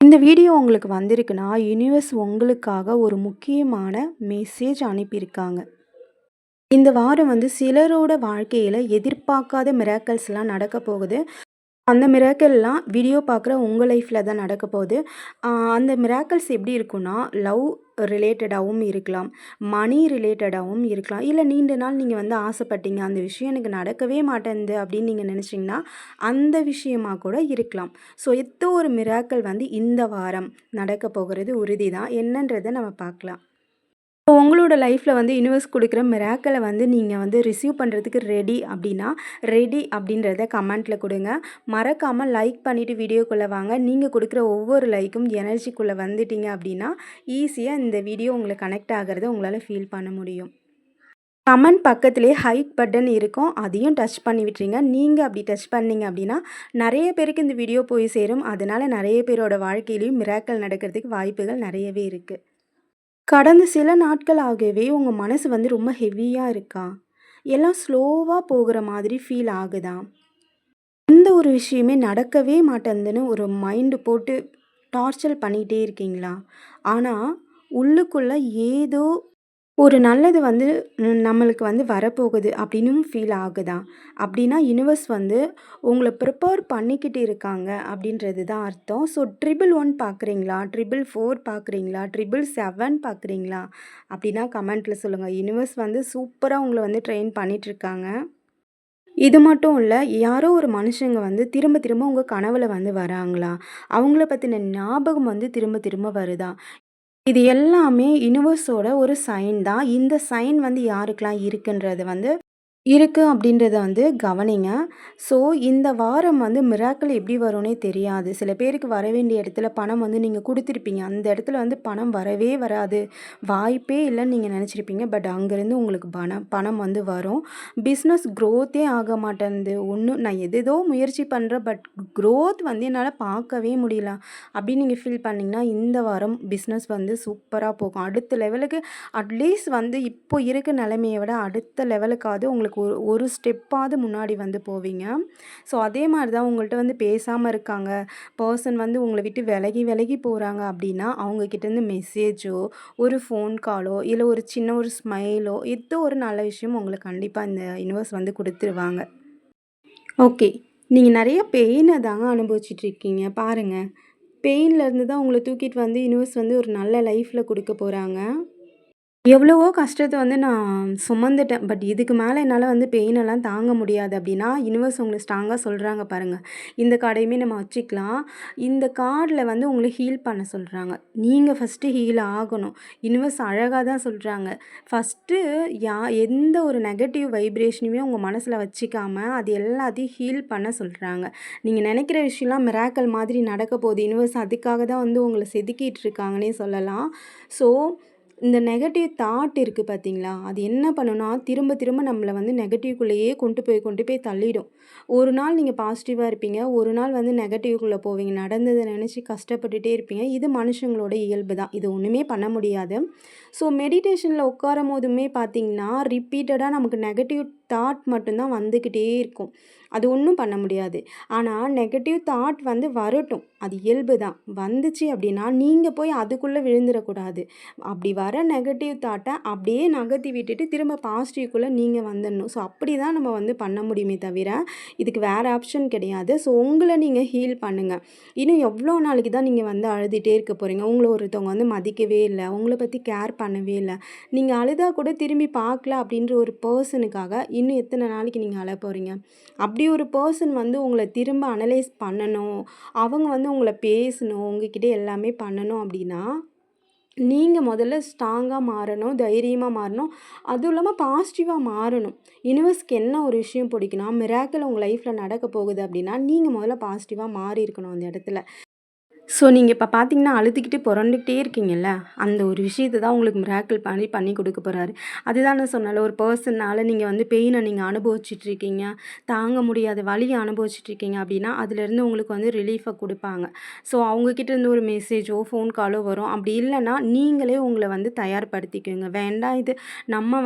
இந்த வீடியோ உங்களுக்கு வந்திருக்குன்னா, யுனிவர்ஸ் உங்களுக்காக ஒரு முக்கியமான மெசேஜ் அனுப்பியிருக்காங்க. இந்த வாரம் சிலரோட வாழ்க்கையில எதிர்பார்க்காத மிராக்கிள்ஸ்லாம் நடக்க போகுது. அந்த மிராக்கிள்லாம் வீடியோ பார்க்குற உங்க லைஃப்ல தான் நடக்க போகுது. அந்த மிராக்கிள்ஸ் எப்படி இருக்கும்னா, லவ் ரிலேட்டடாவும் இருக்கலாம், மணி ரிலேட்டடாவும் இருக்கலாம். இல்ல நீண்ட நாள் நீங்க ஆசைப்பட்டீங்க, அந்த விஷயம் எனக்கு நடக்கவே மாட்டேன்து அப்படின்னு நீங்க நினைச்சீங்கன்னா, அந்த விஷயமா கூட இருக்கலாம். ஸோ ஏதோ ஒரு மிராக்கிள் இந்த வாரம் நடக்க போகிறது உறுதி தான். என்னன்றத நம்ம பார்க்கலாம். இப்போ உங்களோட லைஃப்பில் யுனிவர்ஸ் கொடுக்குற மிராக்களை நீங்கள் ரிசீவ் பண்ணுறதுக்கு ரெடி அப்படின்னா, ரெடி அப்படின்றத கமெண்ட்டில் கொடுங்க. மறக்காமல் லைக் பண்ணிவிட்டு வீடியோக்குள்ளே வாங்க. நீங்கள் கொடுக்குற ஒவ்வொரு லைக்கும் எனர்ஜிக்குள்ளே வந்துட்டீங்க அப்படின்னா, ஈஸியாக இந்த வீடியோ உங்களுக்கு கனெக்ட் ஆகிறத உங்களால் ஃபீல் பண்ண முடியும். கமெண்ட் பக்கத்திலே ஹைட் பட்டன் இருக்கும். அதையும் டச் பண்ணி விட்டுறீங்க. நீங்கள் அப்படி டச் பண்ணீங்க அப்படின்னா, நிறைய பேருக்கு இந்த வீடியோ போய் சேரும். அதனால் நிறைய பேரோட வாழ்க்கையிலையும் மிராக்கள் நடக்கிறதுக்கு வாய்ப்புகள் நிறையவே இருக்குது. கடந்த சில நாட்களாகவே உங்கள் மனசு ரொம்ப ஹெவியாக இருக்கா? எல்லாம் ஸ்லோவாக போகிற மாதிரி ஃபீல் ஆகுதா? எந்த ஒரு விஷயமே நடக்கவே மாட்டேன்துன்னு ஒரு மைண்டு போட்டு டார்ச்சர் பண்ணிகிட்டே இருக்கீங்களா? ஆனால் உள்ளுக்குள்ளே ஏதோ ஒரு நல்லது நம்மளுக்கு வரப்போகுது அப்படின்னும் ஃபீல் ஆகுதா? அப்படின்னா யுனிவர்ஸ் உங்கள ப்ரிப்பேர் பண்ணிக்கிட்டு இருக்காங்க அப்படின்றது தான் அர்த்தம். ஸோ 111 பார்க்குறீங்களா? 444 பார்க்குறீங்களா? 777 பார்க்குறீங்களா? அப்படின்னா கமெண்ட்டில் சொல்லுங்கள். யுனிவர்ஸ் சூப்பராக உங்கள ட்ரெயின் பண்ணிகிட்ருக்காங்க. இது மட்டும் இல்ல, யாரோ ஒரு மனுஷங்க திரும்ப திரும்ப உங்க கனவுல வராங்களா? அவங்கள பத்தின ஞாபகம் திரும்ப திரும்ப வருதா? இது எல்லாமே யுனிவர்ஸோட ஒரு சைன் தான். இந்த சைன் யாருக்கெல்லாம் இருக்கு அப்படின்றத கவனிங்க. ஸோ இந்த வாரம் மிராக்கிள் எப்படி வரும்னே தெரியாது. சில பேருக்கு வர வேண்டிய இடத்துல பணம் நீங்கள் குடுத்துருப்பீங்க. அந்த இடத்துல பணம் வரவே வராது. வாய்ப்பே இல்லைன்னு நீங்கள் நினச்சிருப்பீங்க. பட் அங்கேருந்து உங்களுக்கு பணம் வரும். பிஸ்னஸ் க்ரோத்தே ஆக மாட்டேன்து. ஒன்றும் நான் எதேதோ முயற்சி பண்ணுறேன். பட் க்ரோத் என்னால் பார்க்கவே முடியல அப்படின்னு நீங்கள் ஃபீல் பண்ணிங்கன்னா, இந்த வாரம் பிஸ்னஸ் சூப்பராக போகும். அடுத்த லெவலுக்கு அட்லீஸ்ட் இப்போ இருக்க நிலைமையை விட அடுத்த லெவலுக்காவது உங்களுக்கு ஒரு ஸ்டெப்பாவது முன்னாடி போவீங்க. ஸோ அதே மாதிரி தான் உங்கள்கிட்ட பேசாமல் இருக்காங்க, பர்சன் உங்களை விட்டு விலகி விலகி போகிறாங்க அப்படின்னா, அவங்கக்கிட்டேருந்து மெசேஜோ, ஒரு ஃபோன் காலோ, இல்லை ஒரு சின்ன ஒரு ஸ்மைலோ, ஏதோ ஒரு நல்ல விஷயம் உங்களுக்கு கண்டிப்பாக இந்த யுனிவர்ஸ் கொடுத்துருவாங்க. ஓகே, நீங்கள் நிறைய பெயினை தாங்க அனுபவிச்சிட்ருக்கீங்க. பாருங்கள், பெயின்லேருந்து தான் உங்களை தூக்கிட்டு யுனிவர்ஸ் ஒரு நல்ல லைஃப்பில் கொடுக்க போகிறாங்க. எவ்வளவோ கஷ்டத்த நான் சுமந்துட்டேன். பட் இதுக்கு மேலே என்னால் பெயினெல்லாம் தாங்க முடியாது அப்படின்னா, யுனிவர்ஸ் உங்கள ஸ்ட்ராங்கா சொல்கிறாங்க பாருங்கள். இந்த கார்டையுமே நம்ம வச்சுக்கலாம். இந்த கார்டில் உங்கள ஹீல் பண்ண சொல்கிறாங்க. நீங்கள் ஃபஸ்ட்டு ஹீல் ஆகணும். யுனிவர்ஸ் அழகாக தான் சொல்கிறாங்க. ஃபஸ்ட்டு எந்த ஒரு நெகட்டிவ் வைப்ரேஷனையுமே உங்கள் மனசில் வச்சுக்காம, அது எல்லாத்தையும் ஹீல் பண்ண சொல்கிறாங்க. நீங்கள் நினைக்கிற விஷயம்லாம் மிராக்கிள் மாதிரி நடக்க போகுது. யுனிவர்ஸ் அதுக்காக தான் உங்களை செதுக்கிட்டு இருக்காங்கன்னே சொல்லலாம். ஸோ இந்த நெகட்டிவ் தாட் இருக்குது பார்த்தீங்களா? அது என்ன பண்ணுன்னா, திரும்ப திரும்ப நம்மள நெகட்டிவ்குள்ளேயே கொண்டு போய் தள்ளிடும். ஒரு நாள் நீங்கள் பாசிட்டிவாக இருப்பீங்க. ஒரு நாள் நெகட்டிவ்குள்ளே போவீங்க. நடந்ததை நினச்சி கஷ்டப்பட்டுட்டே இருப்பீங்க. இது மனுஷங்களோட இயல்பு தான். இது ஒன்றுமே பண்ண முடியாது. ஸோ மெடிடேஷனில் உட்காரும்போதுமே பார்த்தீங்கன்னா, ரிப்பீட்டடாக நமக்கு நெகட்டிவ் தாட் மட்டும்தான் வந்துக்கிட்டே இருக்கும். அது ஒன்றும் பண்ண முடியாது. ஆனால் நெகட்டிவ் தாட் வரட்டும். அது இயல்பு தான். வந்துச்சு அப்படின்னா, நீங்கள் போய் அதுக்குள்ளே விழுந்துடக்கூடாது. அப்படி வர நெகட்டிவ் தாட்டை அப்படியே நகர்த்தி விட்டுட்டு திரும்ப பாசிட்டிவ்குள்ளே நீங்கள் வந்துடணும். ஸோ அப்படி தான் நம்ம பண்ண முடியுமே தவிர, இதுக்கு வேறு ஆப்ஷன் கிடையாது. ஸோ உங்களை நீங்கள் ஹீல் பண்ணுங்கள். இன்னும் எவ்வளோ நாளைக்கு தான் நீங்கள் அழுதுகிட்டே இருக்க போகிறீங்க? உங்களை ஒருத்தவங்க மதிக்கவே இல்லை, உங்களை பற்றி கேர் பண்ணவே இல்லை, நீங்கள் அழுதா கூட திரும்பி பார்க்கல அப்படின்ற ஒரு பர்சனுக்காக இன்னும் எத்தனை நாளைக்கு நீங்கள் அழ போகிறீங்க? அப்படி ஒரு பர்சன் உங்களை திரும்ப அனலைஸ் பண்ணணும், அவங்க உங்களை பேசணும், உங்ககிட்ட எல்லாமே பண்ணணும் அப்படின்னா, நீங்கள் முதல்ல ஸ்ட்ராங்காக மாறணும், தைரியமாக மாறணும். அதுவும் இல்லாமல் பாசிட்டிவாக மாறணும். யுனிவர்ஸ்க்கு என்ன ஒரு விஷயம் பிடிக்குன்னா, மிராக்கிள் உங்கள் லைஃப்பில் நடக்க போகுது அப்படின்னா, நீங்கள் முதல்ல பாசிட்டிவாக மாறி இருக்கணும் அந்த இடத்துல. ஸோ நீங்கள் இப்போ பார்த்தீங்கன்னா, அழுதுகிட்டு புரண்டுக்கிட்டே இருக்கீங்கல்ல, அந்த ஒரு விஷயத்த தான் உங்களுக்கு மிராக்கிள் பண்ணி கொடுக்க போகிறாரு. அதுதான் நான் சொன்னேன்ல, ஒரு பர்சனால் நீங்கள் பெயினை நீங்கள் அனுபவிச்சிட்ருக்கீங்க, தாங்க முடியாத வலியை அனுபவிச்சிட்ருக்கீங்க அப்படின்னா, அதுலேருந்து உங்களுக்கு ரிலீஃபை கொடுப்பாங்க. ஸோ அவங்கக்கிட்ட இருந்து ஒரு மெசேஜோ, ஃபோன் காலோ வரும். அப்படி இல்லைன்னா, நீங்களே உங்களை தயார்படுத்திக்கோங்க. வேண்டாம், இது நம்ம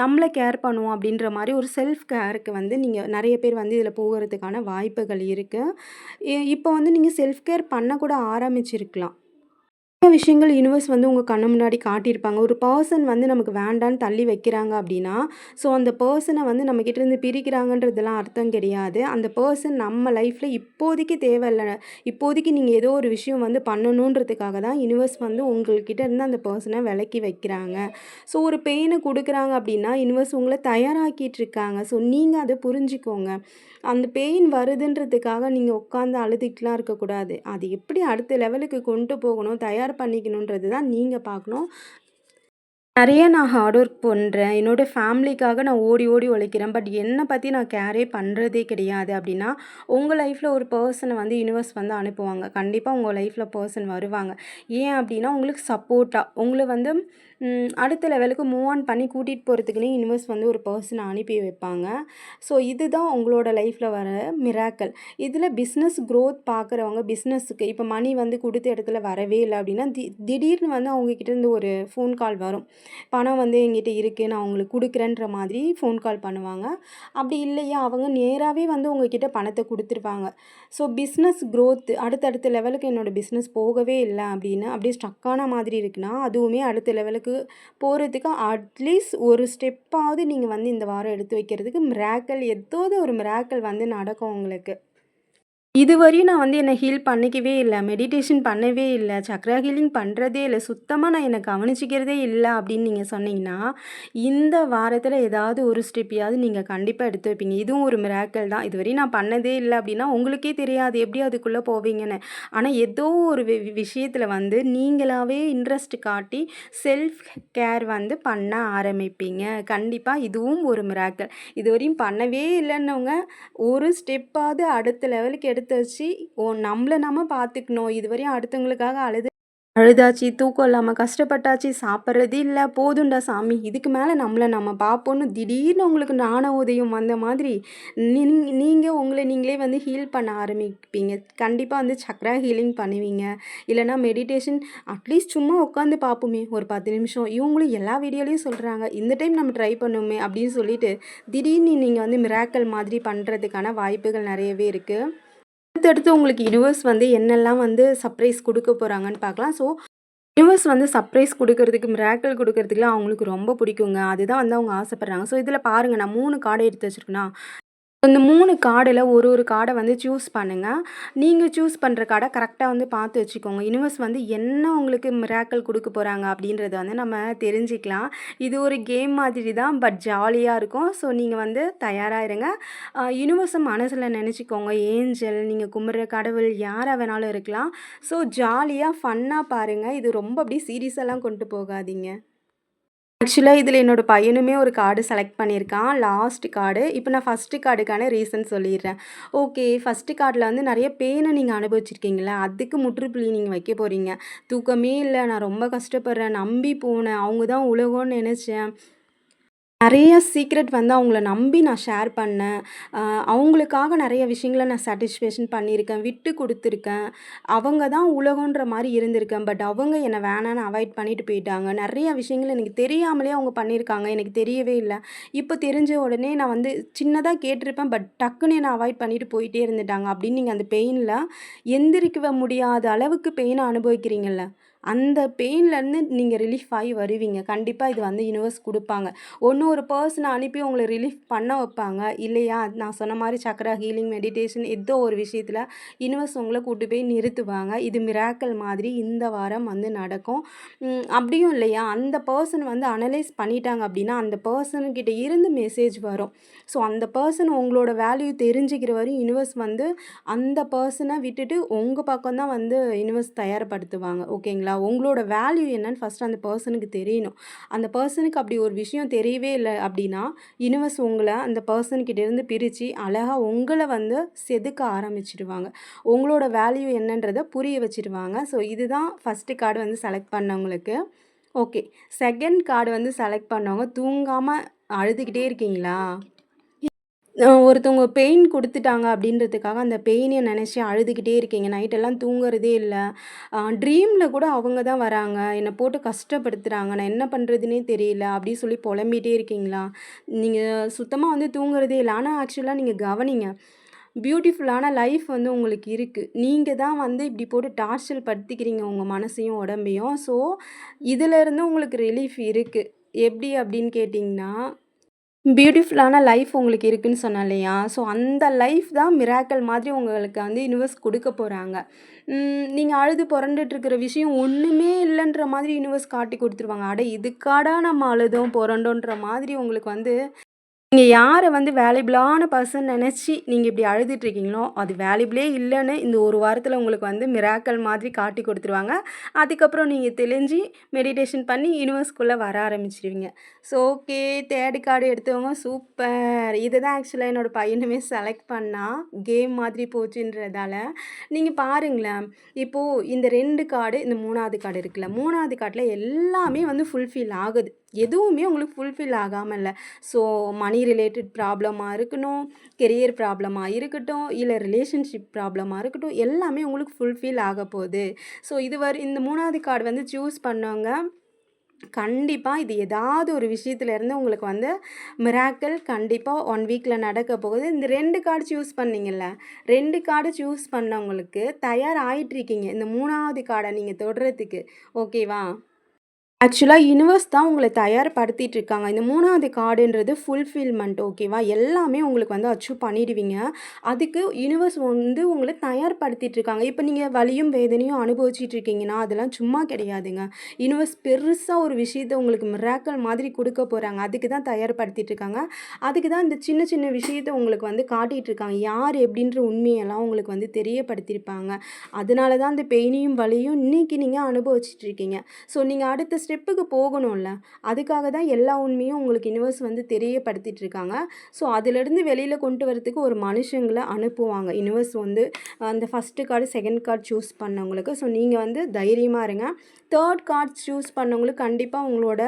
நம்மளை கேர் பண்ணுவோம் அப்படின்ற மாதிரி ஒரு செல்ஃப் கேருக்கு நீங்கள் நிறைய பேர் இதில் போகிறதுக்கான வாய்ப்புகள் இருக்குது. இப்போ நீங்கள் செல்ஃப் கேர் பண்ண கூட ஆரம்பிச்சிருக்கலாம். நிறைய விஷயங்கள் யுனிவர்ஸ் வந்து உங்க கண்ணு முன்னாடி காட்டியிருப்பாங்க. ஒரு பெர்சன் வந்து நமக்கு வேண்டான்னு தள்ளி வைக்கிறாங்க அப்படின்னா, ஸோ அந்த பெர்சன வந்து நம்மகிட்ட இருந்து பிரிக்கிறாங்கன்றதெல்லாம் அர்த்தம் கிடையாது. அந்த பெர்சன் நம்ம லைஃப்ல இப்போதைக்கு தேவையில்ல. இப்போதைக்கு நீங்க ஏதோ ஒரு விஷயம் வந்து பண்ணணுன்றதுக்காக தான் யுனிவர்ஸ் வந்து உங்கள்கிட்ட இருந்து அந்த பெர்சன விலக்கி வைக்கிறாங்க. ஸோ ஒரு பெயின குடுக்குறாங்க அப்படின்னா, யுனிவர்ஸ் உங்கள தயாராக்கிட்டு இருக்காங்க. ஸோ நீங்க அத புரிஞ்சுக்கோங்க. அந்த பெயின் வருதுன்றதுக்காக நீங்க உட்காந்து அழுதுட்டுலாம் இருக்கக்கூடாது. அது எப்படி அடுத்த லெவலுக்கு கொண்டு போகணும், தயார் பண்ணிக்கணுன்றது தான் நீங்க பார்க்கணும். நெறைய நான் ஹார்ட் ஒர்க் பண்றேன். என்னோட ஃபேமிலிக்காக நான் ஓடி ஓடி உழைக்கிறேன். பட் என்ன பத்தி நான் கேரே பண்றதே கிடையாது அப்டின்னா, உங்க லைஃப்ல ஒரு பெர்சன வந்து யுனிவர்ஸ் வந்து அனுப்புவாங்க. கண்டிப்பா உங்க லைஃப்ல பெர்சன் வருவாங்க. ஏன் அப்டின்னா, உங்களுக்கு சப்போர்ட்டா உங்கள வந்து அடுத்த லெவலுக்கு மூவ் ஆன் பண்ணி கூட்டிட்டு போறதுக்குன்னே யுனிவர்ஸ் வந்து ஒரு பெர்சன அனுப்பி வைப்பாங்க. ஸோ இதுதான் உங்களோட லைஃப்ல வர மிராக்கிள். இதில பிஸ்னஸ் குரோத் பார்க்குறவங்க பிஸ்னஸுக்கு இப்போ மணி வந்து குடுத்த இடத்துல வரவே இல்ல அப்டின்னா, திடீர்னு வந்து அவங்க கிட்டேருந்து ஒரு ஃபோன் கால் வரும். பணம் வந்து என்கிட்ட இருக்கு. நான் உங்களுக்கு குடுக்குறேன்ற மாதிரி ஃபோன் கால் பண்ணுவாங்க. அப்படி இல்லையா, அவங்க நேராவே வந்து உங்ககிட்ட பணத்த குடுத்துருவாங்க. ஸோ பிஸ்னஸ் குரோத் அடுத்தடுத்த லெவலுக்கு என்னோட பிஸ்னஸ் போகவே இல்ல அப்படின்னு அப்படியே ஸ்டக் ஆன மாதிரி இருக்குன்னா, அதுவுமே அடுத்த லெவலுக்கு போறதுக்கு அட்லீஸ்ட் ஒரு ஸ்டெப்பாவது நீங்க வந்து இந்த வாரம் எடுத்து வைக்கிறதுக்கு மிராக்கிள் ஏதாவது ஒரு மிராக்கிள் வந்து நடக்கும் உங்களுக்கு. இதுவரையும் நான் வந்து என்ன ஹீல் பண்ணிக்கவே இல்ல. மெடிடேஷன் பண்ணவே இல்ல. சக்ரா ஹீலிங் பண்றதே இல்ல. சுத்தமா நான் என்ன கவனிச்சுக்கிறதே இல்ல அப்படின்னு நீங்க சொன்னீங்கன்னா, இந்த வாரத்தில ஏதாவது ஒரு ஸ்டெப்பயாவது நீங்க கண்டிப்பா எடுத்து வைப்பீங்க. இதுவும் ஒரு மிராக்கிள் தான். இதுவரையும் நான் பண்ணதே இல்ல அப்படின்னா, உங்களுக்கே தெரியாது எப்படி அதுக்குள்ள போவீங்கன்னு. ஆனா ஏதோ ஒரு விஷயத்தில வந்து நீங்களாவே இன்ட்ரெஸ்ட் காட்டி செல்ஃப் கேர் வந்து பண்ண ஆரம்பிப்பீங்க. கண்டிப்பா இதுவும் ஒரு மிராக்கிள். இதுவரையும் பண்ணவே இல்லன்னவங்க ஒரு ஸ்டெப்பாவது அடுத்த லெவலுக்கு எடுத்து வச்சு, நம்மள நம்ம பார்த்துக்கணும். இதுவரையும் அடுத்தவங்களுக்காக அழுதாச்சு, தூக்கம் இல்லாம கஷ்டப்பட்டாச்சு, சாப்பிட்றதே இல்ல. போதும்டா சாமி, இதுக்கு மேல நம்மள நம்ம பார்ப்போம்னு திடீர்னு உங்களுக்கு ஞான உதயம் வந்த மாதிரி, நீங்க உங்கள நீங்களே வந்து ஹீல் பண்ண ஆரம்பிப்பீங்க. கண்டிப்பா வந்து சக்ரா ஹீலிங் பண்ணுவீங்க. இல்லன்னா மெடிடேஷன் அட்லீஸ்ட் சும்மா உட்காந்து பார்ப்போமே ஒரு 10 நிமிஷம். இவங்களும் எல்லா வீடியோலயும் சொல்றாங்க. இந்த டைம் நம்ம ட்ரை பண்ணுவோமே அப்படின்னு சொல்லிட்டு, திடீர்னு நீங்க வந்து மிராக்கிள் மாதிரி பண்றதுக்கான வாய்ப்புகள் நெறையவே இருக்கு. அடுத்தடுத்து உங்களுக்கு யுனிவர்ஸ் வந்து என்னெல்லாம் வந்து சர்ப்ரைஸ் குடுக்க போறாங்கன்னு பார்க்கலாம். ஸோ யுனிவர்ஸ் வந்து சர்ப்ரைஸ் குடுக்கறதுக்கு, மிராக்கிள் குடுக்கறதுக்குலாம் அவங்களுக்கு ரொம்ப பிடிக்குங்க. அதுதான் வந்து அவங்க ஆசைப்படுறாங்க. ஸோ இதில பாருங்க நான் 3 கார்டு எடுத்து வச்சிருக்கேனா, இந்த 3 கார்டுல ஒரு ஒரு கார்ட வந்து சூஸ் பண்ணுங்க. நீங்க சூஸ் பண்ற கார்ட கரெக்ட்டா வந்து பார்த்து வச்சுக்கோங்க. யுனிவர்ஸ் வந்து என்ன உங்களுக்கு மிராக்கிள் குடுக்க போறாங்க அப்படின்றத வந்து நம்ம தெரிஞ்சுக்கலாம். இது ஒரு கேம் மாதிரி தான். பட் ஜாலியா இருக்கும். ஸோ நீங்க வந்து தயாரா இருங்க. யுனிவர்ஸ மனசுல நெனச்சுக்கோங்க. ஏஞ்சல், நீங்க கும்பிடுற கடவுள் யாரா வேணாலும் இருக்கலாம். ஸோ ஜாலியா, ஃபன்னா பாருங்க. இது ரொம்ப அப்படியே சீரியஸாலாம் கொண்டு போகாதீங்க. ஆக்சுவலா இதில என்னோட பையனுமே ஒரு கார்டு செலக்ட் பண்ணியிருக்கான். Last card. இப்போ நான் ஃபர்ஸ்ட்டு கார்டுக்கான ரீசன் சொல்லிர்றேன். ஓகே. ஃபர்ஸ்ட்டு கார்ட்ல வந்து நெறைய பெயின நீங்க அனுபவிச்சிருக்கீங்கல்ல, அதுக்கு முற்றுப்புள்ளி நீங்க வைக்க போறீங்க. தூக்கமே இல்ல, நான் ரொம்ப கஷ்டப்படுறேன், நம்பி போனேன், அவங்க தான் உலகம்னு நெனச்சேன். நெறைய சீக்ரெட் வந்து அவங்கள நம்பி நான் ஷேர் பண்ணேன். அ அவங்களுக்காக நெறைய விஷயங்கள நான் சாட்டிஸ்ஃபேக்ஷன் பண்ணியிருக்கேன். விட்டு குடுத்துருக்கேன். அவங்க தான் உலகம்ன்ற மாரி இருந்திருக்கேன். பட் அவங்க என்ன வேணான்னு அவாய்ட் பண்ணிட்டு போயிட்டாங்க. நெறைய விஷயங்கள் எனக்கு தெரியாமலே அவங்க பண்ணியிருக்காங்க. எனக்கு தெரியவே இல்ல. இப்போ தெரிஞ்ச உடனே நான் வந்து சின்னதா கேட்டிருப்பேன். பட் டக்குன்னு என்ன அவாய்ட் பண்ணிட்டு போயிட்டே இருந்துட்டாங்க. அப்படின்னு நீங்க அந்த பெயின்ல எந்திரிக்க முடியாத அளவுக்கு பெயின அனுபவிக்கிறீங்கல்ல, அந்த பெயின்லேருந்து நீங்க ரிலீஃப் ஆயி வருவீங்க. கண்டிப்பா இது வந்து யுனிவர்ஸ் குடுப்பாங்க. ஒண்ணு ஒரு பெர்சன அனுப்பி உங்கள ரிலீஃப் பண்ண வைப்பாங்க. இல்லையா, நான் சொன்ன மாரி சக்ரா ஹீலிங், மெடிடேஷன் ஏதோ ஒரு விஷயத்துல யுனிவர்ஸ் உங்கள கூட்டு போய் நிறுத்துவாங்க. இது மிராக்கிள் மாதிரி இந்த வாரம் வந்து நடக்கும். அப்படியும் இல்லையா, அந்த பெர்சன் வந்து அனலைஸ் பண்ணிட்டாங்க அப்படின்னா, அந்த பெர்சன் கிட்ட இருந்து மெசேஜ் வரும். ஸோ அந்த பெர்சன் உங்களோட வேல்யூ தெரிஞ்சுக்கிற வரையும் யுனிவர்ஸ் வந்து அந்த பெர்சன விட்டுட்டு உங்க பக்கம் தான் வந்து யுனிவர்ஸ் தயார்படுத்துவாங்க. ஓகேங்களா? உங்களோட வேல்யூ என்னன்னு ஃபர்ஸ்ட் அந்த பெர்சனுக்கு தெரியணும். அந்த பெர்சனுக்கு அப்படி ஒரு விஷயம் தெரியவே இல்ல அப்படின்னா, யுனிவர்ஸ் உங்கள அந்த பெர்சன் கிட்டேருந்து பிரிச்சு, அழகா உங்கள வந்து செதுக்க ஆரம்பிச்சுருவாங்க. உங்களோட வேல்யூ என்னன்றத புரிய வச்சுருவாங்க. ஸோ இதுதான் ஃபர்ஸ்ட்டு கார்டு வந்து செலக்ட் பண்ணவங்களுக்கு. ஓகே. செகண்ட் கார்டு வந்து செலக்ட் பண்ணவங்க தூங்காம அழுதுகிட்டே இருக்கீங்களா? ஒருத்தவங்க பெயின் குடுத்துட்டாங்க அப்படின்றதுக்காக, அந்த பெயின நெனச்சு அழுதுகிட்டே இருக்கீங்க. நைட்டெல்லாம் தூங்குறதே இல்ல. ட்ரீம்ல கூட அவங்க தான் வராங்க. என்ன போட்டு கஷ்டப்படுத்துறாங்க. நான் என்ன பண்றதுன்னே தெரியல. அப்படி சொல்லி பொலம்பிட்டே இருக்கீங்களா? நீங்க சுத்தமா வந்து தூங்குறதே இல்ல. ஆனா ஆக்சுவலா நீங்க கவனிங்க. பியூட்டிஃபுல்லான லைஃப் வந்து உங்களுக்கு இருக்கு. நீங்க தான் வந்து இப்படி போட்டு டார்ச்சர் படுத்திக்கிறீங்க உங்க மனசையும், உடம்பையும். ஸோ, இதிலேருந்து உங்களுக்கு ரிலீஃப் இருக்கு. எப்படி அப்படின்னு கேட்டிங்கன்னா, பியூட்டிஃபுல்லான லைஃப் உங்களுக்கு இருக்குன்னு சொன்னேன் இல்லையா? ஸோ, அந்த லைஃப் தான் மிராக்கிள் மாதிரி உங்களுக்கு வந்து யுனிவர்ஸ் குடுக்க போறாங்க. நீங்க அழுது புரண்டுட்டு இருக்கிற விஷயம் ஒண்ணுமே இல்லன்ற மாதிரி யுனிவர்ஸ் காட்டி குடுத்துருவாங்க. அட இதுக்காடா நம்ம அழுதோம், புரண்டோன்ற மாதிரி உங்களுக்கு வந்து நீங்க யார வந்து வேல்யூபிளான பர்சன் நெனச்சு நீங்க இப்படி அழுதுட்டு இருக்கீங்களோ, அது வேல்யூபிளே இல்லன்னு இந்த ஒரு வாரத்தில உங்களுக்கு வந்து மிராக்கிள் மாதிரி காட்டி குடுத்துருவாங்க. அதுக்கப்புறம் நீங்க தெளிஞ்சு மெடிடேஷன் பண்ணி யுனிவர்ஸ்குள்ள வர ஆரம்பிச்சுருவீங்க. ஸோ ஓகே, 3 கார்டு எடுத்தவங்க சூப்பர். இத தான் ஆக்சுவலா என்னோட பையனுமே செலக்ட் பண்ணான். கேம் மாதிரி போச்சுன்றதால. நீங்க பாருங்களேன், இப்போ இந்த 2 கார்டு, இந்த 3வது கார்டு இருக்குல்ல, 3வது கார்ட்ல எல்லாமே வந்து ஃபுல்ஃபில் ஆகுது. எதுவுமே உங்களுக்கு ஃபுல்ஃபில் ஆகாம இல்ல. ஸோ மணி ரிலேட்டட் ப்ராப்ளமா இருக்கணும், கெரியர் ப்ராப்ளமா இருக்கட்டும், இல்ல ரிலேஷன்ஷிப் ப்ராப்ளமா இருக்கட்டும், எல்லாமே உங்களுக்கு ஃபுல்ஃபில் ஆகப்போகுது. ஸோ இந்த 3வது கார்டு வந்து சூஸ் பண்ணவங்க, கண்டிப்பா இது ஏதாவது ஒரு விஷயத்துல இருந்து உங்களுக்கு வந்து மிராக்கிள் கண்டிப்பா 1 வீக்ல நடக்க போகுது. இந்த 2 கார்டு சூஸ் பண்ணீங்கல்ல, 2 கார்டு சூஸ் பண்ணவங்களுக்கு தயார் ஆயிட்டுருக்கீங்க. இந்த 3வது கார்ட நீங்க தொடுறதுக்கு. ஓகேவா? ஆக்சுவலா யுனிவர்ஸ் தான் உங்கள தயார்படுத்திட்டு இருக்காங்க. இந்த 3வது கார்டுன்றது ஃபுல்ஃபில்மென்ட் ஓகேவா? எல்லாமே உங்களுக்கு வந்து அச்சீவ் பண்ணிடுவீங்க. அதுக்கு யுனிவர்ஸ் வந்து உங்கள தயார்படுத்திட்டு இருக்காங்க. இப்ப நீங்க வலியும், வேதனையும் அனுபவிச்சுட்டு இருக்கீங்கன்னா, அதெல்லாம் சும்மா கிடையாதுங்க. யுனிவர்ஸ் பெருசா ஒரு விஷயத்த உங்களுக்கு மிராக்கிள் மாதிரி குடுக்க போறாங்க. அதுக்கு தான் தயார்படுத்திட்டு இருக்காங்க. அதுக்கு தான் இந்த சின்ன சின்ன விஷயத்த உங்களுக்கு வந்து காட்டிட்டு இருக்காங்க. யார் எப்படின்ற உண்மையெல்லாம் உங்களுக்கு வந்து தெரியப்படுத்தியிருப்பாங்க. அதனால தான் அந்த பெயினையும், வலியும் இன்னைக்கு நீங்க அனுபவிச்சுட்டு இருக்கீங்க. ஸோ, நீங்க அடுத்த ஸ்டெப்புக்கு போகணும்ல. அதுக்காக தான் எல்லா உண்மையும் உங்களுக்கு யுனிவர்ஸ் வந்து தெரியப்படுத்திட்டு இருக்காங்க. ஸோ, அதிலிருந்து வெளியில கொண்டு வரதுக்கு ஒரு மனுஷங்கள அனுப்புவாங்க. யுனிவர்ஸ் வந்து அந்த first card, second card choose பண்ணவங்களுக்கு. ஸோ, நீங்க வந்து தைரியமா இருங்க. 3 கார்ட் சூஸ் பண்ணவங்களுக்கு கண்டிப்பா உங்களோட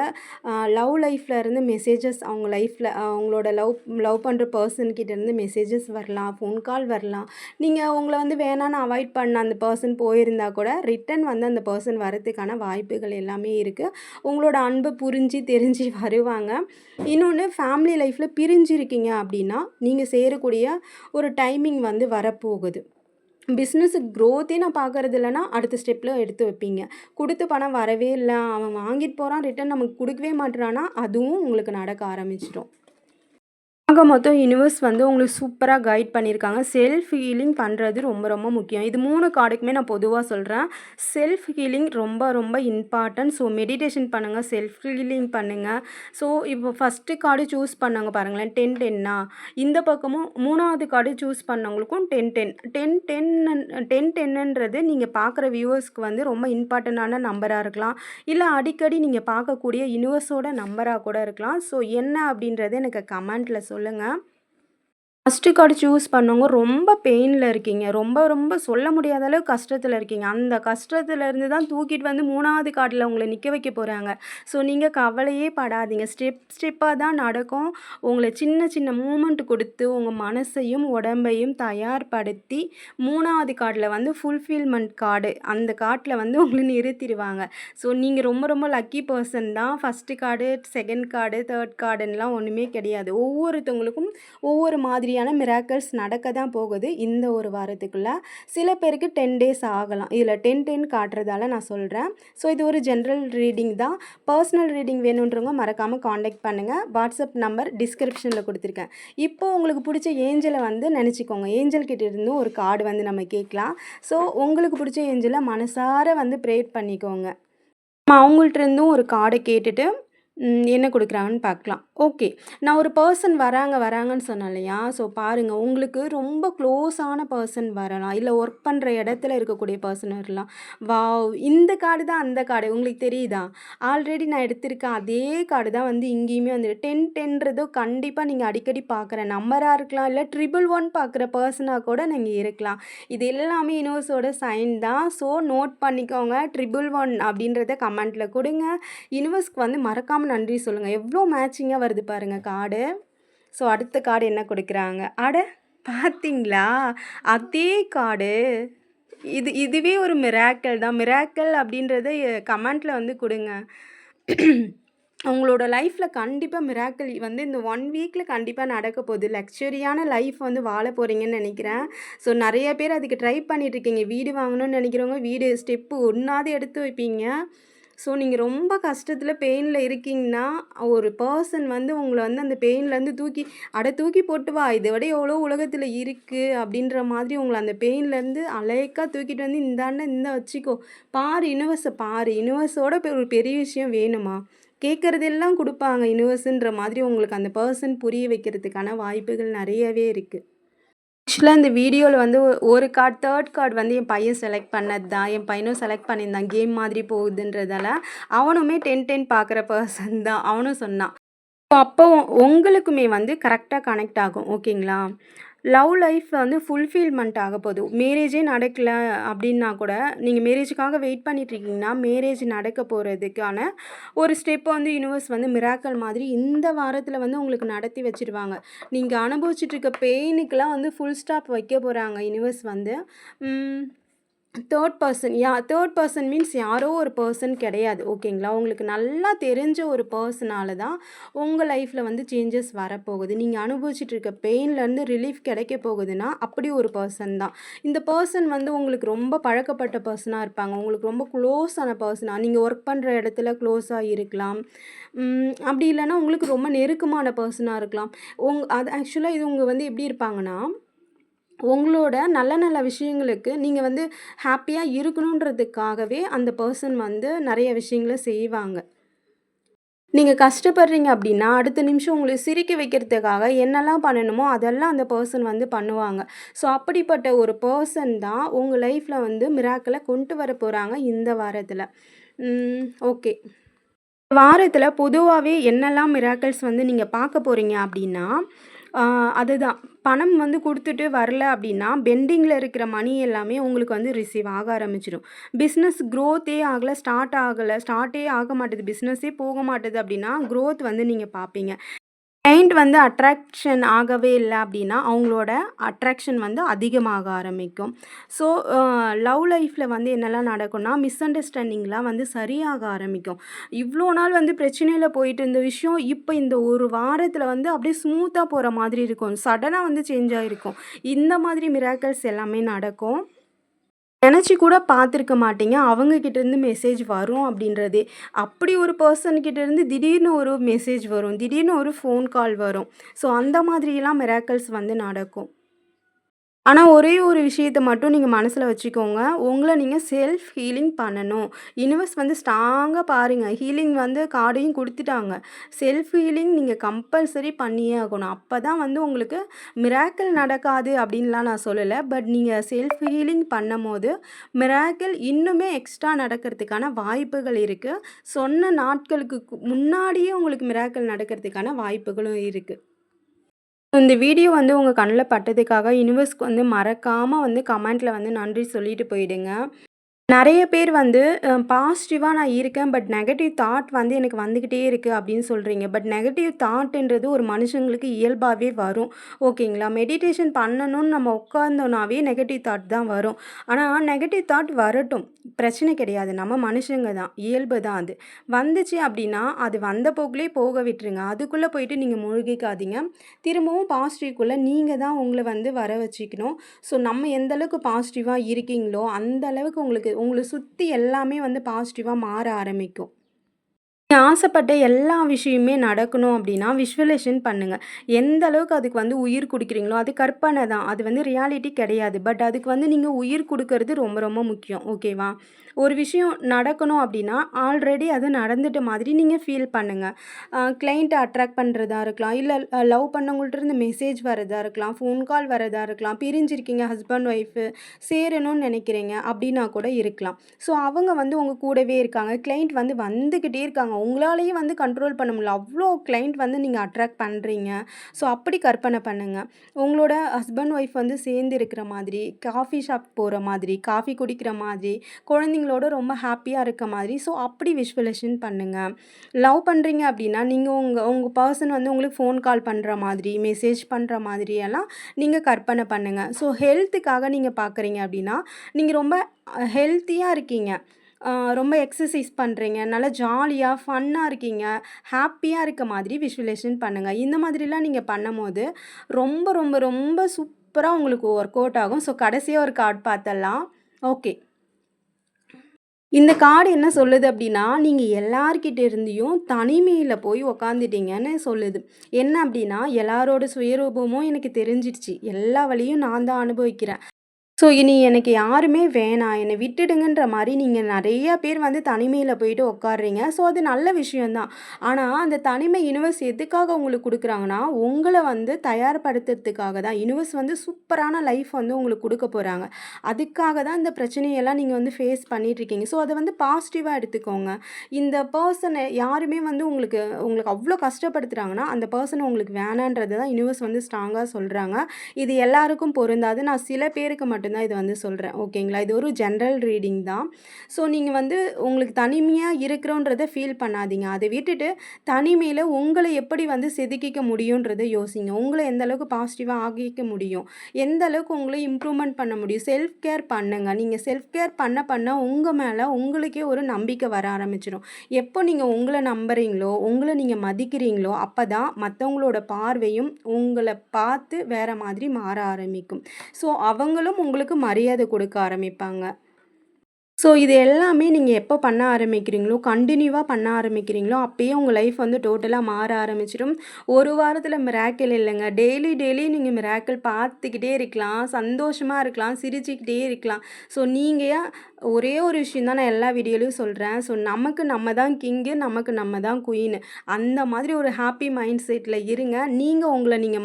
லவ் லைஃப்ல இருந்து மெசேஜஸ் அவங்க லைஃப்ல அவங்களோட லவ் லவ் பண்ற பெர்சன் கிட்ட இருந்து மெசேஜஸ் வரலாம், ஃபோன் கால் வரலாம். நீங்க உங்கள வந்து வேணான்னு அவாய்ட் பண்ண அந்த பெர்சன் போயிருந்தா கூட, ரிட்டர்ன் வந்து அந்த பெர்சன் வரதுக்கான வாய்ப்புகள் எல்லாமே இருக்கு. உங்களோட அன்ப புரிஞ்சு, தெரிஞ்சு வருவாங்க. இன்னொன்னு ஃபேமிலி லைஃப்ல பிரிஞ்சிருக்கீங்க அப்படின்னா, நீங்க சேரக்கூடிய ஒரு டைமிங் வந்து வரப்போகுது. பிஸ்னஸ் குரோத்தே நான் பார்க்கறது இல்லன்னா, அடுத்த ஸ்டெப்ல எடுத்து வைப்பீங்க. குடுத்த பணம் வரவே இல்ல, அவன் வாங்கிட்டு போறான், ரிட்டர்ன் நமக்கு குடுக்கவே மாட்றான்னா, அதுவும் உங்களுக்கு நடக்க ஆரம்பிச்சுரும். ஆக மொத்தம் யுனிவர்ஸ் வந்து உங்களுக்கு சூப்பரா கைட் பண்ணியிருக்காங்க. செல்ஃப் ஹீலிங் பண்ணுறது ரொம்ப ரொம்ப முக்கியம். இது 3 கார்டுக்குமே நான் பொதுவா சொல்றேன். செல்ஃப் ஹீலிங் ரொம்ப ரொம்ப இம்பார்ட்டன்ட். ஸோ மெடிடேஷன் பண்ணுங்க, செல்ஃப் ஹீலிங் பண்ணுங்க. ஸோ இப்போ ஃபர்ஸ்ட்டு கார்டு சூஸ் பண்ணவங்க பாருங்களேன், 10, 10 இந்த பக்கமும் 3வது கார்டு சூஸ் பண்ணவங்களுக்கும் 10, 10 10, 10 10ன்றது நீங்க பார்க்குற வியூவர்ஸ்க்கு வந்து ரொம்ப இம்பார்ட்டன்டான நம்பரா இருக்கலாம். இல்ல அடிக்கடி நீங்க பார்க்கக்கூடிய யுனிவர்ஸோட நம்பரா கூட இருக்கலாம். ஸோ என்ன அப்படின்றத எனக்கு கமெண்ட்ல சொல்லுங்க. ஃபர்ஸ்ட்டு கார்டு சூஸ் பண்ணவங்க ரொம்ப பெயின்ல இருக்கீங்க. ரொம்ப ரொம்ப சொல்ல முடியாத அளவு கஷ்டத்துல இருக்கீங்க. அந்த கஷ்டத்துலருந்து தான் தூக்கிட்டு வந்து 3வது கார்டுல உங்கள நிக்க வைக்க போறாங்க. ஸோ, நீங்க கவலையே படாதீங்க. ஸ்டெப் ஸ்டெப்பா தான் நடக்கும். உங்கள சின்ன சின்ன மூமெண்ட் குடுத்து, உங்க மனசையும், உடம்பையும் தயார்படுத்தி 3வது கார்டுல வந்து ஃபுல்ஃபில்மென்ட் கார்டு. அந்த கார்ட்ல வந்து உங்கள நிறுத்திருவாங்க. ஸோ, நீங்க ரொம்ப ரொம்ப லக்கி பெர்சன் தான். ஃபர்ஸ்ட்டு கார்டு, செகண்ட் கார்டு, 3 கார்டுன்னுலாம் ஒண்ணுமே கிடையாது. ஒவ்வொருத்தவங்களுக்கும் ஒவ்வொரு மாதிரியான மிராக்கிள்ஸ் நடக்க தான் போகுது இந்த ஒரு வாரத்துக்குள்ள. சில பேருக்கு 10 டேஸ் ஆகலாம். இதில 10, 10 காட்டுறதால நான் சொல்றேன். ஸோ, இது ஒரு ஜென்ரல் ரீடிங் தான். பர்சனல் ரீடிங் வேணுன்றவங்க மறக்காம கான்டாக்ட் பண்ணுங்க. வாட்ஸ்அப் நம்பர் டிஸ்கிரிப்ஷன்ல குடுத்துருக்கேன். இப்போ உங்களுக்கு புடிச்ச ஏஞ்சல வந்து நெனச்சுக்கோங்க. ஏஞ்சல் கிட்ட இருந்து ஒரு கார்டு வந்து நம்ம கேட்கலாம். ஸோ, உங்களுக்கு புடிச்ச ஏஞ்சல மனசார வந்து ப்ரேயர் பண்ணிக்கோங்க. நம்ம அவங்கள்ட்ட இருந்தும் ஒரு கார்ட கேட்டுட்டு, என்ன குடுக்குறாங்கன்னு பார்க்கலாம். ஓகே. நான் ஒரு பெர்சன் வராங்கன்னு சொன்னேன் இல்லையா? ஸோ பாருங்க, உங்களுக்கு ரொம்ப க்ளோஸான பெர்சன் வரலாம். இல்ல ஒர்க் பண்ற இடத்துல இருக்கக்கூடிய பெர்சன் வரலாம். வாவ்! இந்த கார்டு தான் அந்த கார்டு. உங்களுக்கு தெரியுதா? ஆல்ரெடி நான் எடுத்திருக்க அதே கார்டு தான் வந்து இங்கேயுமே வந்து 10, 10ன்றதோ கண்டிப்பா நீங்க அடிக்கடி பார்க்குற நம்பரா இருக்கலாம். இல்ல 111 பார்க்குற பெர்சனா கூட நீங்க இருக்கலாம். இது எல்லாமே யுனிவர்ஸோட சைன் தான். ஸோ நோட் பண்ணிக்கோங்க. 111 அப்படின்றத கமெண்ட்ல குடுங்க. யுனிவர்ஸ்க்கு வந்து மறக்காம நன்றி சொல்லுங்க. எவ்ளோ மேட்சிங்கா வருது பாருங்க கார்டு. ஸோ அடுத்த கார்டு என்ன குடுக்குறாங்க? அட! பார்த்தீங்களா? அதே கார்டு. இதுவே ஒரு மிராக்கிள் தான். மிராக்கிள் அப்படின்றத கமெண்ட்ல வந்து குடுங்க. உங்களோட லைஃப்ல கண்டிப்பா மிராக்கிள் வந்து இந்த 1 வீக்ல கண்டிப்பா நடக்க போகுது. லக்ஸரியான லைஃப் வந்து வாழ போறீங்கன்னு நெனைக்கிறேன். ஸோ நெறைய பேர் அதுக்கு ட்ரை பண்ணிட்டு இருக்கீங்க. வீடு வாங்கணும்னு நெனைக்கிறவங்க வீடு ஸ்டெப்பு ஒண்ணாவது எடுத்து வைப்பீங்க. ஸோ நீங்க ரொம்ப கஷ்டத்துல, பெயின்ல இருக்கீங்கன்னா, ஒரு பெர்சன் வந்து உங்கள வந்து அந்த பெயின்லேருந்து தூக்கி "அட தூக்கி போட்டு வா! இத விட எவ்வளோ உலகத்துல இருக்கு" அப்படின்ற மாதிரி உங்கள அந்த பெயின்லேருந்து அலேக்கா தூக்கிட்டு வந்து "இந்தாண்ட இந்தா வச்சுக்கோ. பாரு யுனிவர்ஸ பாரு. யுனிவர்ஸோட ஒரு பெரிய விஷயம் வேணுமா? கேட்கறதெல்லாம் குடுப்பாங்க யுனிவர்ஸ்ன்ற" மாதிரி உங்களுக்கு அந்த பெர்சன் புரிய வைக்கிறதுக்கான வாய்ப்புகள் நெறையவே இருக்கு. ஆக்சுவலா இந்த வீடியோல வந்து ஒரு கார்ட், 3 கார்ட் வந்து என் பையன் செலக்ட் பண்ணது தான். என் பையனும் செலக்ட் பண்ணியிருந்தான். கேம் மாதிரி போகுதுன்றதால. அவனுமே 10, 10 பார்க்குற பெர்சன் தான். அவனும் சொன்னான். அப்போ உங்களுக்குமே வந்து கரெக்ட்டா கனெக்ட் ஆகும். ஓகேங்களா? லவ் லைஃப் வந்து ஃபுல்ஃபில்மெண்ட் ஆகப்போது. மேரேஜே நடக்கல அப்டின்னா கூட, நீங்க மேரேஜுக்காக வெயிட் பண்ணிட்டுருக்கீங்கன்னா, மேரேஜ் நடக்க போறதுக்கான ஒரு ஸ்டெப் வந்து யூனிவர்ஸ் வந்து மிராக்கிள் மாதிரி இந்த வாரத்தில வந்து உங்களுக்கு நடத்தி வச்சுருவாங்க. நீங்க அனுபவிச்சுட்டு இருக்க பெயினுக்கெல்லாம் வந்து ஃபுல் ஸ்டாப் வைக்க போறாங்க யூனிவர்ஸ் வந்து. ம். 3 பெர்சன் 3 பெர்சன் மீன்ஸ் யாரோ ஒரு பெர்சன் கிடையாது. ஓகேங்களா? உங்களுக்கு நல்லா தெரிஞ்ச ஒரு பெர்சனால தான் உங்க லைஃப்ல வந்து சேஞ்சஸ் வரப்போகுது. நீங்க அனுபவிச்சுட்டு இருக்க பெயின்லேருந்து ரிலீஃப் கிடைக்க போகுதுன்னா, அப்படி ஒரு பெர்சன் தான். இந்த பெர்சன் வந்து உங்களுக்கு ரொம்ப பழக்கப்பட்ட பெர்சனா இருப்பாங்க. உங்களுக்கு ரொம்ப க்ளோஸான பெர்சனா நீங்க ஒர்க் பண்ற இடத்துல க்ளோஸா இருக்கலாம். அப்படி இல்லன்னா உங்களுக்கு ரொம்ப நெருக்கமான பெர்சனா இருக்கலாம். அது ஆக்சுவலா இது உங்க வந்து எப்படி இருப்பாங்கன்னா, உங்களோட நல்ல நல்ல விஷயங்களுக்கு நீங்க வந்து ஹேப்பியா இருக்கணுன்றதுக்காகவே அந்த பெர்சன் வந்து நெறைய விஷயங்கள செய்வாங்க. நீங்க கஷ்டப்படுறீங்க அப்டின்னா, அடுத்த நிமிஷம் உங்கள சிரிக்க வைக்கிறதுக்காக என்னலாம் பண்ணணுமோ, அதெல்லாம் அந்த பெர்சன் வந்து பண்ணுவாங்க. ஸோ அப்படிப்பட்ட ஒரு பெர்சன் தான் உங்க லைஃப்ல வந்து மிராக்கிள கொண்டு வர போறாங்க இந்த வாரத்தில. ஓகே. வாரத்தில பொதுவாவே என்னெல்லாம் மிராக்கிள்ஸ் வந்து நீங்க பார்க்க போறீங்க அப்டின்னா, ஆ அதுதான். பணம் வந்து குடுத்துட்டு வரல அப்டின்னா, பெண்டிங்ல இருக்கிற மணி எல்லாமே உங்களுக்கு வந்து ரிசீவ் ஆக ஆரம்பிச்சுரும். பிசினஸ் குரோத்தே ஆகல, ஸ்டார்ட்டே ஆக மாட்டுது. பிசினஸே போக மாட்டுது அப்டின்னா, குரோத் வந்து நீங்க பார்ப்பீங்க. கிளையண்ட் வந்து அட்ராக்ஷன் ஆகவே இல்ல அப்டின்னா, அவங்களோட அட்ராக்ஷன் வந்து அதிகமாக ஆரம்பிக்கும். ஸோ லவ் லைஃப்ல வந்து என்னலாம் நடக்கும்னா, மிஸ் அண்டர்ஸ்டாண்டிங்லாம் வந்து சரியாக ஆரம்பிக்கும். இவ்ளோ நாள் வந்து பிரச்சனையில போயிட்டு இருந்த விஷயம், இப்ப இந்த ஒரு வாரத்தில வந்து அப்படியே ஸ்மூத்தா போற மாதிரி இருக்கும். சடனா வந்து சேஞ்ச் ஆயிருக்கும். இந்த மாதிரி மிராக்கிள்ஸ் எல்லாமே நடக்கும். நெனச்சு கூட பார்த்துருக்க மாட்டீங்க. அவங்க கிட்டேருந்து மெசேஜ் வரும் அப்படின்றதே. அப்படி ஒரு பெர்சன் கிட்டேருந்து திடீர்னு ஒரு மெசேஜ் வரும். திடீர்னு ஒரு ஃபோன் கால் வரும். ஸோ அந்த மாதிரியெல்லாம் மிராக்கிள்ஸ் வந்து நடக்கும். ஆனா, ஒரே ஒரு விஷயத்த மட்டும் நீங்க மனசுல வச்சுக்கோங்க. உங்கள நீங்க செல்ஃப் ஹீலிங் பண்ணணும். யுனிவர்ஸ் வந்து ஸ்ட்ராங்கா பாருங்க. ஹீலிங் வந்து கார்டையும் குடுத்துட்டாங்க. செல்ஃப் ஹீலிங் நீங்க கம்பல்சரி பண்ணியே ஆகணும். அப்பதான் வந்து உங்களுக்கு மிராக்கிள் நடக்காது அப்டின்லாம் நான் சொல்லல. பட் நீங்க செல்ஃப் ஹீலிங் பண்ணும்போது, மிராக்கிள் இன்னுமே எக்ஸ்ட்ரா நடக்கிறதுக்கான வாய்ப்புகள் இருக்கு. சொன்ன நாட்களுக்கு முன்னாடியே உங்களுக்கு மிராக்கிள் நடக்கிறதுக்கான வாய்ப்புகளும் இருக்கு. இந்த வீடியோ வந்து உங்க கண்ல பட்டதுக்காக யுனிவர்ஸ்க்கு வந்து மறக்காம வந்து கமெண்ட்ல வந்து நன்றி சொல்லிட்டு போயிடுங்க. நெறைய பேர் வந்து பாசிட்டிவா நான் இருக்கேன். பட் நெகட்டிவ் தாட் வந்து எனக்கு வந்துகிட்டே இருக்கு அப்படின்னு சொல்றீங்க. பட் நெகட்டிவ் தாட்ன்றது ஒரு மனுஷங்களுக்கு இயல்பாவே வரும். ஓகேங்களா? மெடிடேஷன் பண்ணணும்னு நம்ம உட்கார்ந்தோம்னாவே நெகட்டிவ் தாட் தான் வரும். ஆனா நெகட்டிவ் தாட் வரட்டும். பிரச்சனை கிடையாது. நம்ம மனுஷங்க தான். இயல்பு தான் அது. வந்துச்சு அப்படின்னா, அது வந்த போக்குலயே போக விட்டுருங்க. அதுக்குள்ள போயிட்டு நீங்க மூழ்கிக்காதீங்க. திரும்பவும் பாசிட்டிவ்க்குள்ள நீங்க தான் உங்கள வந்து வர வச்சுக்கணும். ஸோ நம்ம எந்த அளவுக்கு பாசிட்டிவா இருக்கீங்களோ, அந்த அளவுக்கு உங்கள சுத்தி எல்லாமே வந்து பாசிட்டிவா மாற ஆரம்பிக்கும். நீங்க ஆசைப்பட்ட எல்லா விஷயமுமே நடக்கணும் அப்படின்னா, விஷுவலைசேஷன் பண்ணுங்க. எந்த அளவுக்கு அதுக்கு வந்து உயிர் குடுக்குறீங்களோ, அது கற்பனை தான். அது வந்து ரியாலிட்டி கிடையாது. பட் அதுக்கு வந்து நீங்க உயிர் குடுக்கறது ரொம்ப ரொம்ப முக்கியம். ஓகேவா? ஒரு விஷயம் நடக்கணும் அப்படின்னா, ஆல்ரெடி அது நடந்துட்ட மாதிரி நீங்க ஃபீல் பண்ணுங்க. கிளையண்ட்ட அட்ராக்ட் பண்றதா இருக்கலாம், இல்ல லவ் பண்ணவங்கள்ட்ட இருந்து மெசேஜ் வரதா இருக்கலாம், ஃபோன் கால் வரதா இருக்கலாம், பிரிஞ்சிருக்கீங்க ஹஸ்பண்ட், ஒய்ஃபு சேரணும்னு நினைக்கிறீங்க அப்படின்னா கூட இருக்கலாம். ஸோ அவங்க வந்து உங்க கூடவே இருக்காங்க. கிளையண்ட் வந்து வந்துகிட்டே இருக்காங்க. உங்களாலேயே வந்து கண்ட்ரோல் பண்ண முடியல. அவ்ளோ கிளையண்ட் வந்து நீங்க அட்ராக்ட் பண்றீங்க. ஸோ அப்படி கற்பனை பண்ணுங்க. உங்களோட ஹஸ்பண்ட், ஒய்ஃப் வந்து சேர்ந்து இருக்கிற மாதிரி, காஃபி ஷாப் போற மாதிரி, காஃபி குடிக்கிற மாதிரி, குழந்தைங்களோட ரொம்ப ஹேப்பியா இருக்க மாதிரி, ஸோ அப்படி விஷுவலைசேஷன் பண்ணுங்க. லவ் பண்றீங்க அப்படின்னா, நீங்க உங்க உங்க பெர்சன் வந்து உங்களுக்கு ஃபோன் கால் பண்ற மாதிரி, மெசேஜ் பண்ற மாதிரி எல்லாம் நீங்க கற்பனை பண்ணுங்க. ஸோ ஹெல்த்துக்காக நீங்க பார்க்குறீங்க அப்படின்னா, நீங்க ரொம்ப ஹெல்த்தியா இருக்கீங்க. அ ரொம்ப எக்ஸர்சைஸ் பண்றீங்க. நல்லா ஜாலியா, ஃபன்னா இருக்கீங்க. ஹேப்பியா இருக்க மாதிரி விஷுவலைசேஷன் பண்ணுங்க. இந்த மாதிரிலாம் நீங்க பண்ணும்போது, ரொம்ப ரொம்ப ரொம்ப சூப்பரா உங்களுக்கு ஒர்க் அவுட் ஆகும். ஸோ கடைசியா ஒரு கார்ட் பாத்துடலாம். ஓகே. இந்த கார்டு என்ன சொல்லுது அப்படின்னா, நீங்க எல்லார்கிட்ட இருந்தும் தனிமையில போய் உக்காந்துட்டீங்கன்னு சொல்லுது. என்ன அப்படின்னா, எல்லாரோட சுயரூபமும் எனக்கு தெரிஞ்சிடுச்சு. எல்லா வலியும் நான் தான் அனுபவிக்கிறேன். ஸோ, இனி எனக்கு யாருமே வேணாம். என்ன விட்டுடுங்கன்ற மாரி நீங்க நெறைய பேர் வந்து தனிமையில போயிட்டு உட்கார்றீங்க. ஸோ, அது நல்ல விஷயம் தான். ஆனா, அந்த தனிமை யுனிவர்ஸ் எதுக்காக உங்களுக்கு குடுக்குறாங்கன்னா, உங்கள வந்து தயார்படுத்துறதுக்காக தான். யுனிவர்ஸ் வந்து சூப்பரான லைஃப் வந்து உங்களுக்கு குடுக்க போறாங்க. அதுக்காக தான் இந்த பிரச்சனையெல்லாம் நீங்க வந்து ஃபேஸ் பண்ணிட்டுருக்கீங்க. ஸோ, அத வந்து பாசிட்டிவா எடுத்துக்கோங்க. இந்த பெர்சன யாருமே வந்து உங்களுக்கு உங்களுக்கு அவ்ளோ கஷ்டப்படுத்துறாங்கன்னா, அந்த பெர்சன் உங்களுக்கு வேணான்றது தான் யுனிவர்ஸ் வந்து ஸ்ட்ராங்கா சொல்றாங்க. இது எல்லாருக்கும் பொருந்தாது. நான் சில பேருக்கு மட்டும் தான் இத வந்து சொல்றேன். ஓகேங்களா? இது ஒரு ஜெனரல் ரீடிங் தான். ஸோ, நீங்க வந்து உங்களுக்கு தனிமையா இருக்கிறோன்றத ஃபீல் பண்ணாதீங்க. அத விட்டுட்டு தனிமையில உங்கள எப்படி வந்து செதுக்கிக்க முடியுன்றத யோசிங்க. உங்கள எந்த அளவுக்கு பாசிட்டிவா ஆக்கிக்க முடியும்? எந்த அளவுக்கு உங்கள இம்ப்ரூவ்மெண்ட் பண்ண முடியும்? செல்ஃப் கேர் பண்ணுங்க. நீங்க செல்ஃப் கேர் பண்ண பண்ண உங்க மேல உங்களுக்கே ஒரு நம்பிக்கை வர ஆரம்பிச்சுரும். எப்போ நீங்க உங்கள நம்புறீங்களோ, உங்கள நீங்க மதிக்கிறீங்களோ, அப்பதான் மத்தவங்களோட பார்வையும் உங்கள பார்த்து வேற மாதிரி மாற ஆரம்பிக்கும். ஸோ, அவங்களும் உங்களுக்கு மரியாதை குடுக்க ஆரம்பிப்பாங்க. ஸோ, இது எல்லாமே நீங்க எப்போ பண்ண ஆரம்பிக்கிறீங்களோ, கன்டினியூவா பண்ண ஆரம்பிக்கிறீங்களோ, அப்பயே உங்க லைஃப் வந்து டோட்டலா மாற ஆரம்பிச்சுரும். ஒரு வாரத்தில மிராக்கிள் இல்லங்க. டெய்லி டெய்லி நீங்க மிராக்கிள் பார்த்துக்கிட்டே இருக்கலாம். சந்தோஷமா இருக்கலாம். சிரிச்சுக்கிட்டே இருக்கலாம். ஸோ, நீங்க ஒரே ஒரு விஷயம் தான் நான் எல்லா வீடியோலயும் சொல்றேன். ஸோ, நமக்கு நம்ம தான் கிங்கு, நமக்கு நம்ம தான் குயினு. அந்த மாதிரி ஒரு ஹாப்பி மைண்ட் செட்ல இருங்க. நீங்க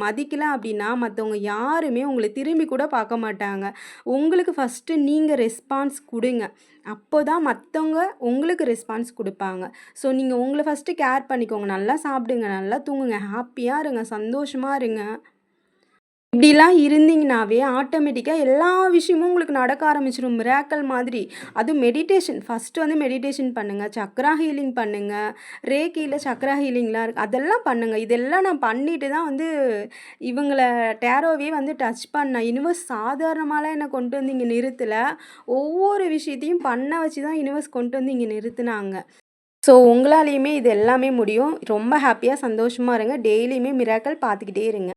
மதிக்கல அப்டின்னா, மத்தவங்க யாருமே உங்கள திரும்பி கூட பார்க்க மாட்டாங்க. உங்களுக்கு ஃபர்ஸ்ட்டு நீங்க ரெஸ்பான்ஸ் குடுங்க. அப்போதான் மத்தவங்க உங்களுக்கு ரெஸ்பான்ஸ் குடுப்பாங்க. ஸோ, நீங்க உங்கள ஃபர்ஸ்ட்டு கேர் பண்ணிக்கோங்க. நல்லா சாப்பிடுங்க, நல்லா தூங்குங்க, ஹாப்பியா இருங்க, சந்தோஷமா இருங்க. இப்படிலாம் இருந்தீங்கனாவே ஆட்டோமேட்டிக்கா எல்லா விஷயமும் உங்களுக்கு நடக்க ஆரம்பிச்சுரும். மிராக்கிள் மாதிரி. அதுவும் மெடிடேஷன் ஃபர்ஸ்ட்டு வந்து மெடிடேஷன் பண்ணுங்க. சக்ரா ஹீலிங் பண்ணுங்க. ரேக்கில சக்ரா ஹீலிங்லாம் இருக்கு. அதெல்லாம் பண்ணுங்க. இதெல்லாம் நான் பண்ணிட்டு தான் வந்து இவங்கள டேரோவே வந்து டச் பண்ணேன். யுனிவர்ஸ் சாதாரணமாலாம் என்ன கொண்டு வந்து இங்க நிறுத்தல. ஒவ்வொரு விஷயத்தையும் பண்ண வச்சு தான் யுனிவர்ஸ் கொண்டு வந்து இங்க நிறுத்துனாங்க. ஸோ, உங்களாலேயுமே இது எல்லாமே முடியும். ரொம்ப ஹாப்பியா, சந்தோஷமா இருங்க. டெய்லியுமே மிராக்கிள் பார்த்துக்கிட்டே இருங்க.